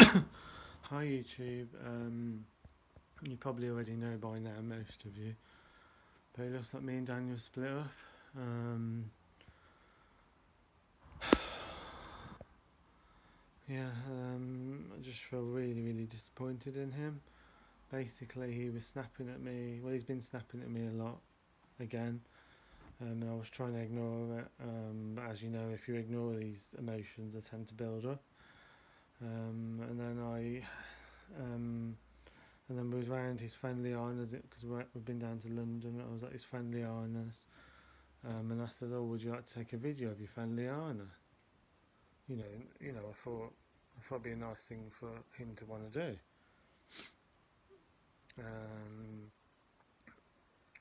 Hi YouTube. You probably already know by now, most of you, but it looks like me and Daniel split up. Um, I just feel really disappointed in him. Basically, he was snapping at me. Well, he's been snapping at me a lot again, and I was trying to ignore it. But as you know, if you ignore these emotions, they tend to build up. And then um, and then we was around his friendly honours because we've been down to London. I was at his friendly honours. And I said, "Oh, would you like to take a video of your friendly honour?" You know, I thought it'd be a nice thing for him to want to do. Um,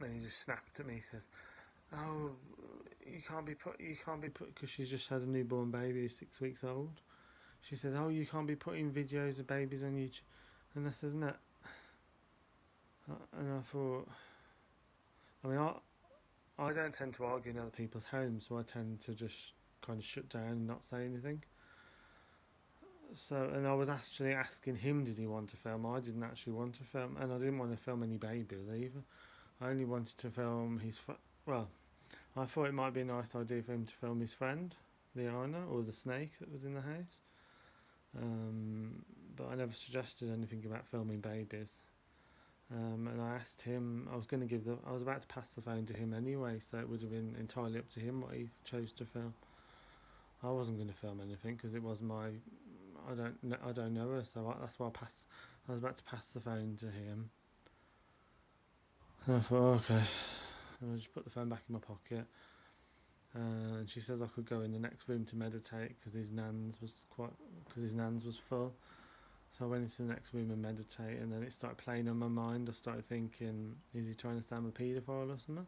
and he just snapped at me. He says, "Oh, you can't be put because she's just had a newborn baby, 6 weeks old." She says, "Oh, you can't be putting videos of babies on YouTube." And I says, "No." And I thought, I mean, I don't tend to argue in other people's homes, so I tend to just kind of shut down and not say anything. So, and I was actually asking him, did he want to film? I didn't actually want to film, and I didn't want to film any babies either. I only wanted to film well, I thought it might be a nice idea for him to film his friend, Liana, or the snake that was in the house. But I never suggested anything about filming babies. And I asked him, I was about to pass the phone to him anyway, so it would have been entirely up to him what he chose to film. I wasn't going to film anything because it was I don't know her, so that's why I was about to pass the phone to him. And I thought, okay, and I just put the phone back in my pocket. And she says I could go in the next room to meditate because his nan's was full. So I went into the next room and meditate, and then it started playing on my mind. I started thinking, is he trying to say I'm a paedophile or something?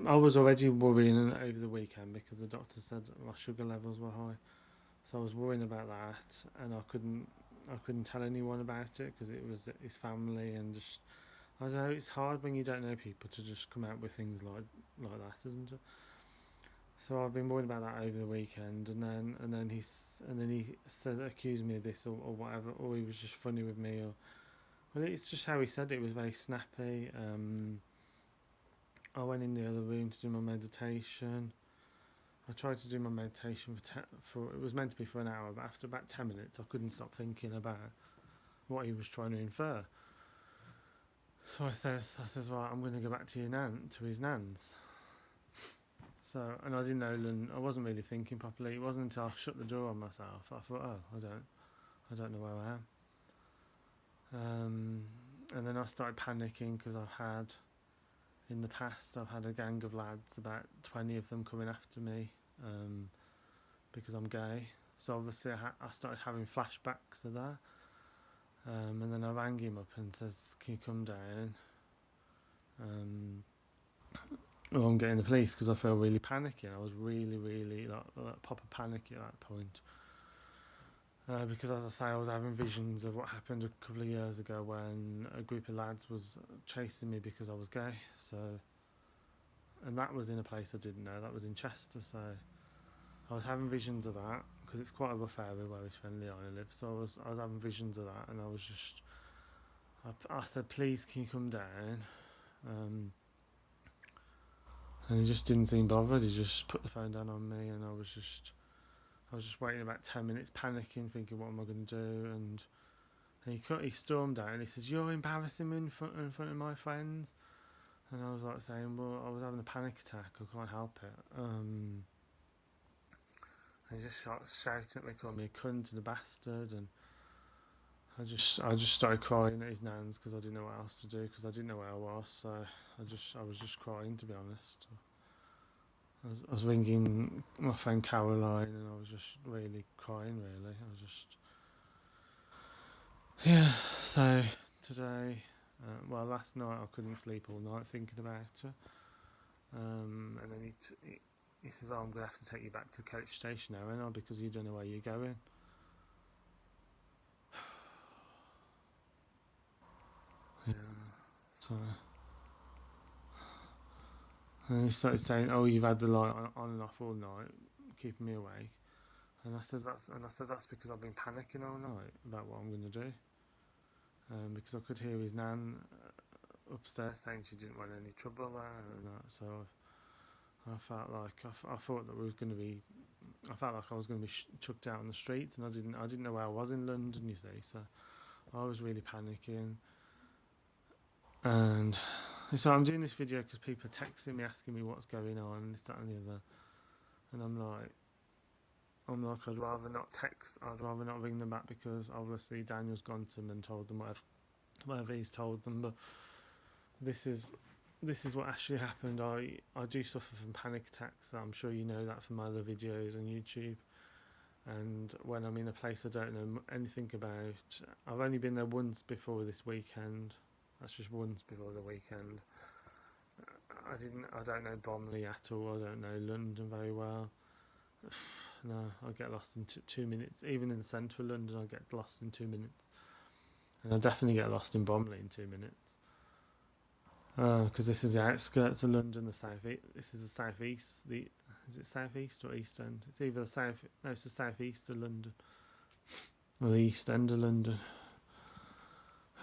I was already worrying over the weekend because the doctor said my sugar levels were high. So I was worrying about that, and I couldn't tell anyone about it because it was his family, and just I don't know. It's hard when you don't know people to just come out with things like that, isn't it? So I've been worrying about that over the weekend, and then he says accused me of this or whatever, or he was just funny with me, or well, it's just how he said it. It was very snappy. I went in the other room to do my meditation. I tried to do my meditation for it was meant to be for an hour, but after about 10 minutes, I couldn't stop thinking about what he was trying to infer. So I says, right, I'm going to go back to to his nan's. So, and I didn't know, I wasn't really thinking properly. It wasn't until I shut the door on myself I thought, oh, I don't know where I am. And then I started panicking because in the past, I've had a gang of lads, about 20 of them coming after me because I'm gay. So obviously, I started having flashbacks of that. And then I rang him up and says, "Can you come down?" Um, or I'm getting the police because I feel really panicky. I was really like proper panicky at that point. Because as I say, I was having visions of what happened a couple of years ago when a group of lads was chasing me because I was gay. So, and that was in a place I didn't know. That was in Chester. So I was having visions of that because it's quite a rough area where his friend Leona lives. So I was having visions of that, and I said, "Please, can you come down?" Um, and he just didn't seem bothered. He just put the phone down on me, and I was just waiting about 10 minutes, panicking, thinking, "What am I going to do?" And he stormed out and he says, "You're embarrassing me in front of my friends." And I was like saying, "Well, I was having a panic attack. I can't help it." And he just started shouting at me, calling me a cunt and a bastard, and I just started crying at his nan's because I didn't know what else to do because I didn't know where I was. So I was just crying, to be honest. I was ringing my friend Caroline and I was just really crying. Really, I was just yeah. So today, well, last night I couldn't sleep all night thinking about it. And then he says, "Oh, I'm gonna have to take you back to the coach station now, Anna, because you don't know where you're going." Yeah. So and he started saying, "Oh, you've had the light on and off all night, keeping me awake." And I said that's because I've been panicking all night about what I'm going to do. Because I could hear his nan upstairs saying she didn't want any trouble there and that. So I felt like I thought that we was going to be. I felt like I was going to be chucked out on the streets, and I didn't know where I was in London. You see, so I was really panicking. And so I'm doing this video because people are texting me asking me what's going on, this, that, and the other. And I'm like, I'd rather not text. I'd rather not ring them back because obviously Daniel's gone to them and told them whatever he's told them. But this is what actually happened. I do suffer from panic attacks. I'm sure you know that from my other videos on YouTube. And when I'm in a place I don't know anything about, I've only been there once before this weekend. That's just once before the weekend. I don't know Bromley at all. I don't know London very well. No, I get lost in 2 minutes. Even in the centre of London, I get lost in 2 minutes. And I definitely get lost in Bromley in 2 minutes. Because this is the outskirts of London, the south. This is the southeast. Is it southeast or east end? It's either the south. No, it's the southeast of London, or the east end of London.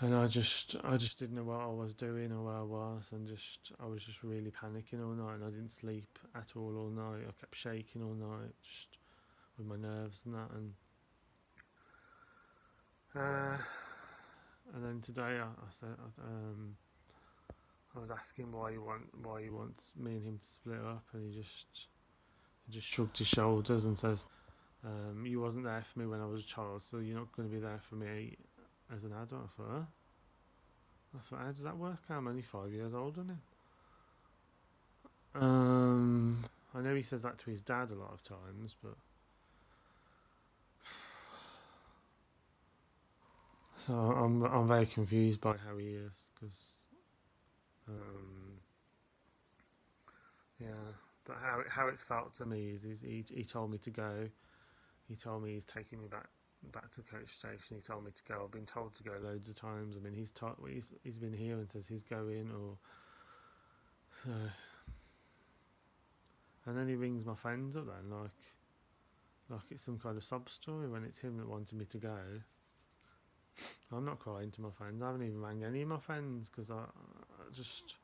And I just didn't know what I was doing or where I was, and I was just really panicking all night, and I didn't sleep at all night. I kept shaking all night, just with my nerves and that, and then today I said I was asking why he wants me and him to split up, and he just shrugged his shoulders and says, "You wasn't there for me when I was a child, so you're not going to be there for me as an adult." I thought, huh? How does that work? I'm only 5 years older than him. I know he says that to his dad a lot of times, but so I'm very confused by how he is because yeah. But how it's felt to me is he told me to go. He told me he's taking me back to the coach station. He told me to go. I've been told to go loads of times. I mean, he's been here and says he's going, or so. And then he rings my friends up then, like it's some kind of sob story when it's him that wanted me to go. I'm not crying to my friends. I haven't even rang any of my friends because I just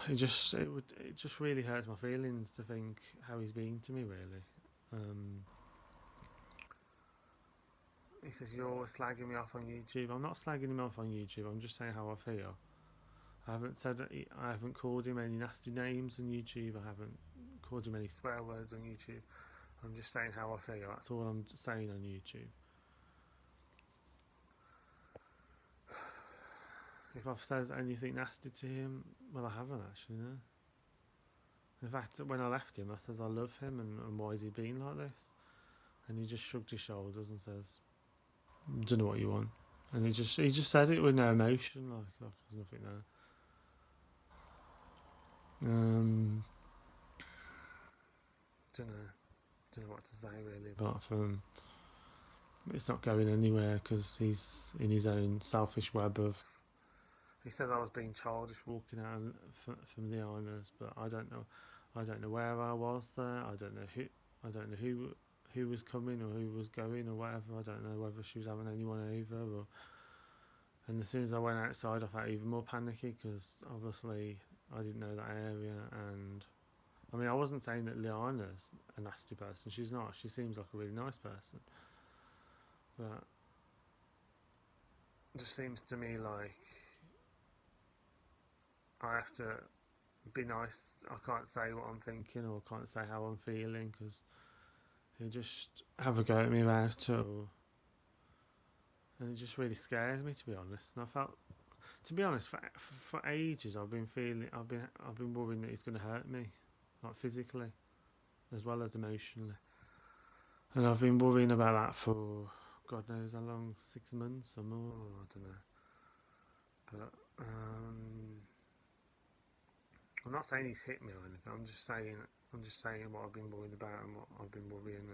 it just really hurts my feelings to think how he's been to me really. He says you're slagging me off on YouTube. I'm not slagging him off on YouTube. I'm just saying how I feel. I haven't said that. I haven't called him any nasty names on YouTube. I haven't called him any swear words on YouTube. I'm just saying how I feel. That's all I'm saying on YouTube. If I've said anything nasty to him, well, I haven't actually. No. In fact, when I left him, I says I love him and why has he been like this? And he just shrugged his shoulders and says, "Don't know what you want." And he just said it with no emotion, like there's nothing there. Don't know what to say really, apart from it's not going anywhere because he's in his own selfish web of. He says I was being childish walking out from the owners, but I don't know. I don't know where I was there. I don't know who. I don't know who was coming or who was going or whatever. I don't know whether she was having anyone over or. And as soon as I went outside, I felt even more panicky because obviously I didn't know that area. And I mean, I wasn't saying that Liana's a nasty person. She's not. She seems like a really nice person. But it just seems to me like I have to be nice. I can't say what I'm thinking or can't say how I'm feeling because he'll just have a go at me about it. And it just really scares me, to be honest. And I felt, to be honest, for ages I've been worrying that he's going to hurt me, like physically as well as emotionally. And I've been worrying about that for God knows how long, 6 months or more. I don't know. But I'm not saying he's hit me or anything. I'm just saying what I've been worried about and what I've been worrying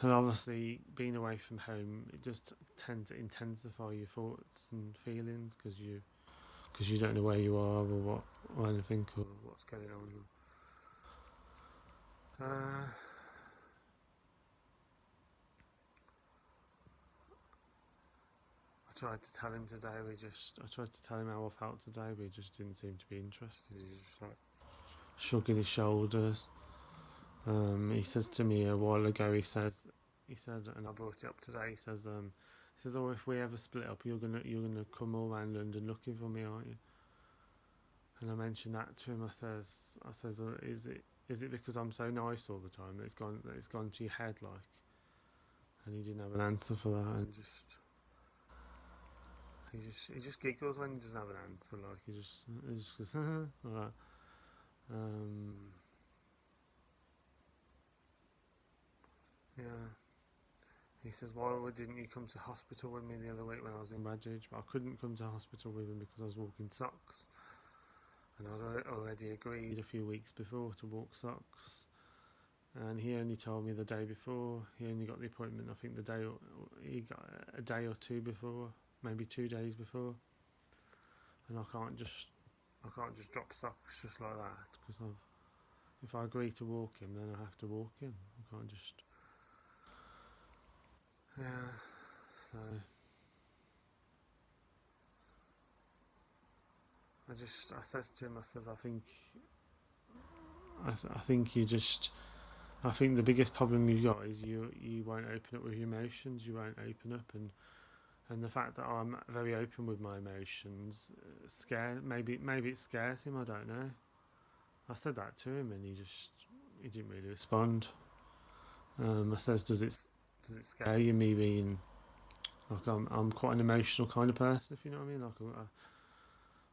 and obviously being away from home, it just tends to intensify your thoughts and feelings because you don't know where you are or what or anything or what's going on. Uh, I tried to tell him today. I tried to tell him how I felt today, but he just didn't seem to be interested. He just like shrugging his shoulders. He says to me a while ago. He said, and I brought it up today. He says, oh, if we ever split up, you're gonna come all around London looking for me, aren't you? And I mentioned that to him. I says, is it because I'm so nice all the time that it's gone to your head like? And he didn't have an answer for that, and he just giggles when he doesn't have an answer. Like he just goes like that. Um, yeah. He says, why didn't you come to hospital with me the other week when I was in Radridge? But I couldn't come to hospital with him because I was walking socks. And I'd already agreed a few weeks before to walk socks. And he only told me the day before. He only got the appointment, I think, he got a day or two before, maybe 2 days before. And I can't just drop socks just like that because if I agree to walk him, then I have to walk him. I can't just. Yeah. So I says to him, I think you just. I think the biggest problem you got is you won't open up with your emotions. You won't open up, and the fact that I'm very open with my emotions maybe it scares him. I don't know. I said that to him, and he didn't really respond. I says, does it scare you me being like I'm quite an emotional kind of person, if you know what I mean? Like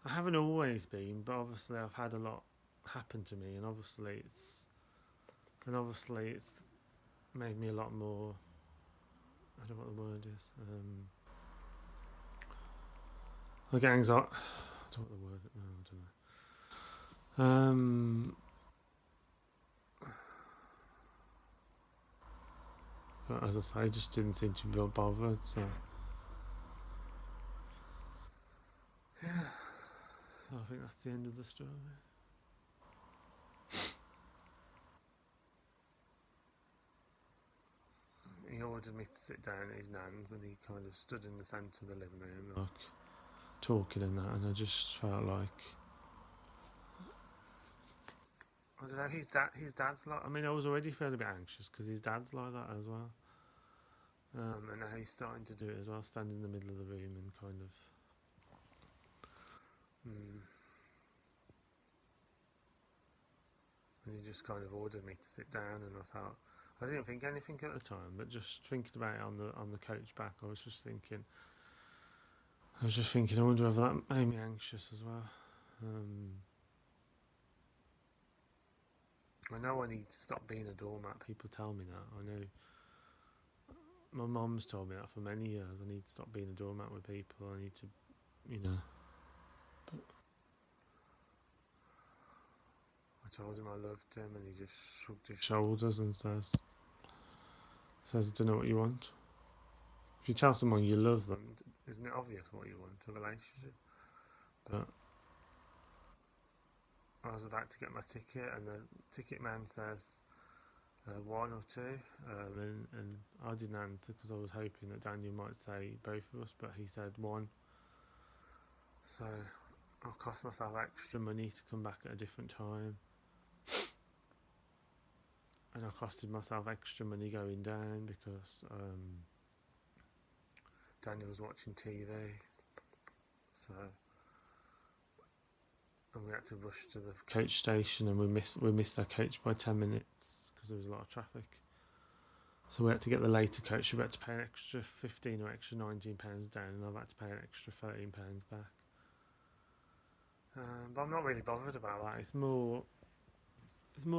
I haven't always been, but obviously I've had a lot happen to me, and obviously it's made me a lot more. I don't know what the word is. Like anxiety. I don't know what the word. No, I don't know. But as I say, I just didn't seem to be bothered. So yeah. So I think that's the end of the story. He ordered me to sit down at his nan's, and he kind of stood in the centre of the living room, like talking and that, and I just felt like I don't know. His dad's like. I mean, I was already feeling a bit anxious because his dad's like that as well. And now he's starting to do it as well, stand in the middle of the room and kind of. Mm, and he just kind of ordered me to sit down, and I didn't think anything at the time, but just thinking about it on the coach back, I was just thinking, I wonder whether that made me anxious as well. I know I need to stop being a doormat. People tell me that. I know my mum's told me that for many years. I need to stop being a doormat with people. I need to, you know. I told him I loved him, and he just shrugged his shoulders and says, I don't know what you want. If you tell someone you love them, isn't it obvious what you want? A relationship. But I was about to get my ticket, and the ticket man says one or two, and I didn't answer because I was hoping that Daniel might say both of us, but he said one. So I'll cost myself extra money to come back at a different time, and I costed myself extra money going down because Daniel was watching TV, so and we had to rush to the coach station, and we missed our coach by 10 minutes because there was a lot of traffic. So we had to get the later coach. We had to pay an extra 15 or extra £19 down, and I've had to pay an extra £13 back. But I'm not really bothered about that. It's more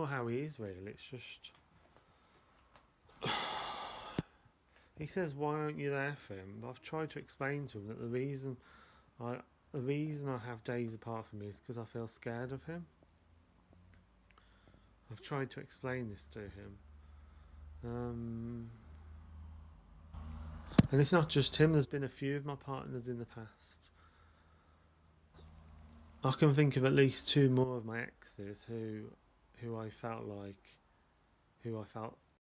how he is really. It's just he says, "Why aren't you there for him?" But I've tried to explain to him that I the reason I have days apart from him is because I feel scared of him. I've tried to explain this to him. And it's not just him. There's been a few of my partners in the past. I can think of at least two more of my exes who I felt like who I felt